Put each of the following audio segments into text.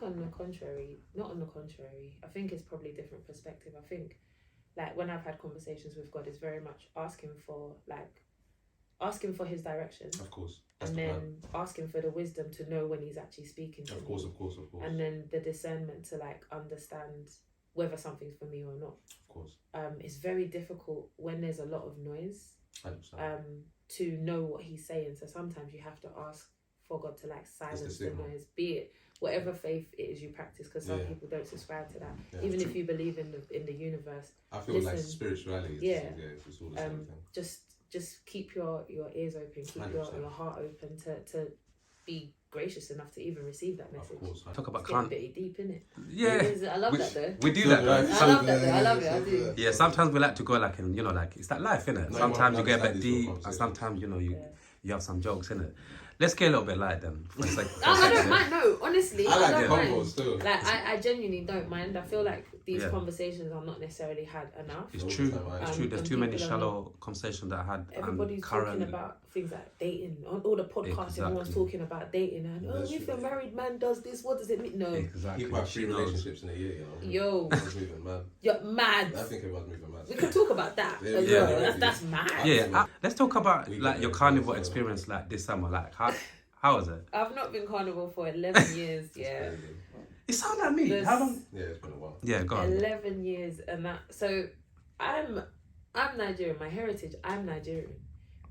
think on the contrary, not on the contrary, I think it's probably a different perspective. I think, like, when I've had conversations with God, it's very much asking for his direction. Of course. And then asking for the wisdom to know when he's actually speaking to me. Of course. And then the discernment to, like, understand whether something's for me or not. Of course. It's very difficult when there's a lot of noise 100%. to know what he's saying. So sometimes you have to ask for God to, like, silence the noise, be it whatever faith it is you practice, because some people don't subscribe to that. Even if you believe in the universe, I feel like spirituality is it's all the same thing. Just keep your ears open, keep your heart open to be gracious enough to even receive that message. Of course. Talk about it's pretty deep, innit? Yeah. I love that though. We do that though. I love that though. I love it. I do. Yeah, sometimes we like to go like in, you know, like it's that life, innit? Sometimes you get a bit deep, and sometimes, you know, you have some jokes, innit? Let's get a little bit light then. For a second. I don't mind. No, honestly, I like don't the mind. combos too. Like I genuinely don't mind. I feel like these conversations are not necessarily had enough. It's true. It's true. There's too many shallow conversations that I had. Everybody's talking about things like dating. On all the podcasts, everyone's talking about dating. And if a married man does this, what does it mean? No. Exactly. People have 3 relationships in a year, you know. Yo. Everyone's moving mad. You're mad. I think everyone's moving mad. We can talk about that as well. That's mad. Yeah. Let's talk about like your carnival experience like this summer. Like how was it? I've not been carnival for 11 years. Yeah. It sounds like me. How long? Yeah, it's been a while. Yeah, go on. 11 years, and that. So, I'm Nigerian. My heritage, I'm Nigerian,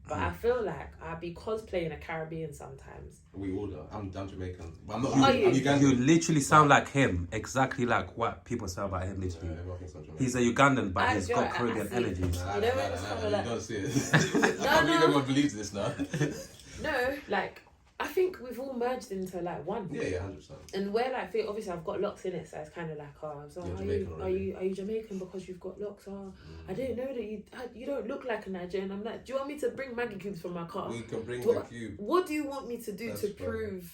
but I feel like I be cosplaying a Caribbean sometimes. We all are. I'm Jamaican, but I'm not. Are you? I'm Ugandan. You literally sound like him, exactly like what people say about him. Literally, he's a Ugandan, but he's got Caribbean energy. You don't see it. I can't believe everyone believes this now. No, like. I think we've all merged into like one. Yeah, 100%. And we're like, obviously I've got locks in it, so it's kind of like, so are you Jamaican because you've got locks? I didn't know that you don't look like a Nigerian. I'm like, do you want me to bring Maggie cubes from my car? We can bring the cube. What do you want me to do to prove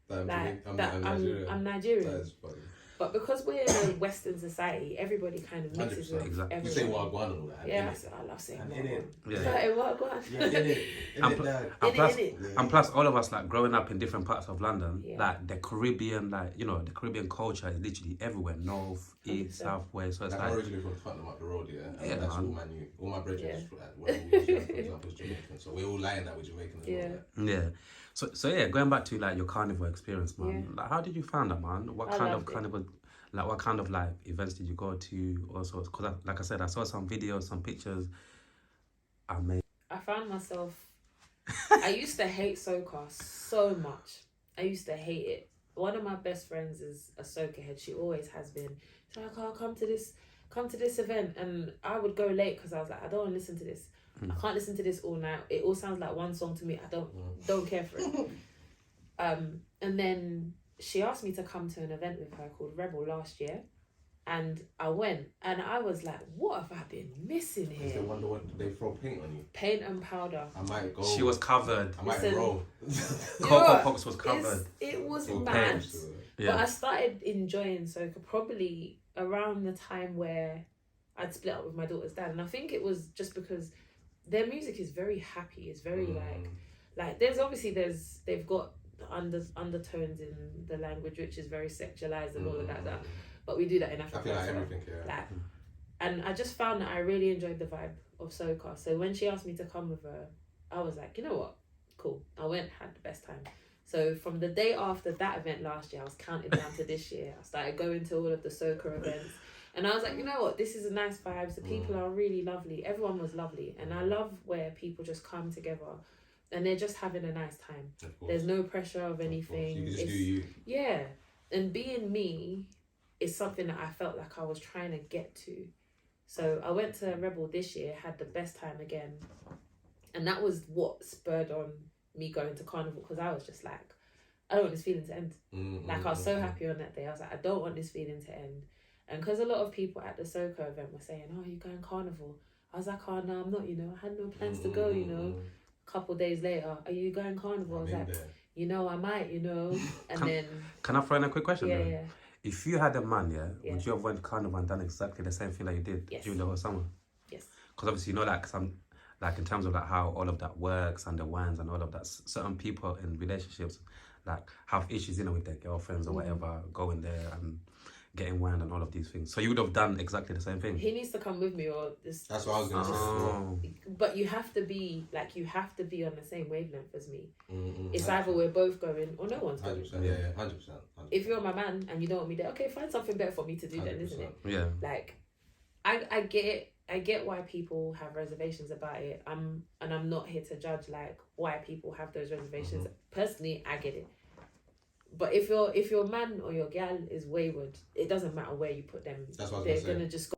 that I'm Nigerian? That is funny. But because we're in a Western society, everybody kind of mixes with everyone. You say wagwan and all that. Yeah, I love saying wagwan. And plus, all of us like growing up in different parts of London, like the Caribbean, like you know, the Caribbean culture is literally everywhere, north, east, south, west. So it's like I'm originally from Tottenham up the road, and that's all man knew. All my brothers, for example, is Jamaican, so we're all lying that we're Jamaican as well. Yeah. So yeah, going back to like your carnival experience, man. Like, how did you find that, man? What kind of carnival? Like, what kind of like events did you go to? Also, because like I said, I saw some videos, some pictures. I found myself. I used to hate Soca so much. I used to hate it. One of my best friends is a Soca head. She always has been. She's like, "Oh, come to this event," and I would go late because I was like, I don't want to listen to this. I can't listen to this all night. It all sounds like one song to me. I don't care for it. And then she asked me to come to an event with her called Rebel last year, and I went, and I was like, what have I been missing here? Is the wonder what they throw paint on you? Paint and powder. I might go. She was covered. I might roll. COCO Pox was covered. It was mad. But I started enjoying Soca probably around the time where I'd split up with my daughter's dad, and I think it was just because their music is very happy. It's very like they've got undertones in the language which is very sexualized and all of that. But we do that in Africa. I feel like everything, and I just found that I really enjoyed the vibe of Soca. So when she asked me to come with her, I was like, you know what, cool. I went, had the best time. So from the day after that event last year, I was counting down to this year. I started going to all of the Soca events. And I was like, you know what, this is a nice vibe. The people are really lovely. Everyone was lovely. And I love where people just come together and they're just having a nice time. There's no pressure of anything. You can just do you. Yeah. And being me is something that I felt like I was trying to get to. So I went to Rebel this year, had the best time again. And that was what spurred on me going to Carnival, because I was just like, I don't want this feeling to end. I was so happy on that day. I was like, I don't want this feeling to end. And because a lot of people at the Soca event were saying, oh, you're going Carnival. I was like, oh, no, I'm not, I had no plans to go, A couple of days later, are you going Carnival? I was like, I might, And then... Can I throw in a quick question? Yeah. If you had a man, would you have went to Carnival and done exactly the same thing that you did during the whole summer? Yes. Because obviously, like in terms of like how all of that works and the wines and all of that, certain people in relationships, like have issues, you know, with their girlfriends or whatever, going there and getting wine and all of these things. So you would have done exactly the same thing. He needs to come with me, or this. That's what I was going to say. But you have to be on the same wavelength as me. It's either we're both going or no one's going. 100%, yeah, 100%. If you're my man and you don't want me there, okay, find something better for me to do then, isn't it? Yeah. Like, I get it. I get why people have reservations about it. I'm not here to judge like why people have those reservations. Personally, I get it. But if your man or your gal is wayward, it doesn't matter where you put them. That's what I was They're gonna say. gonna just go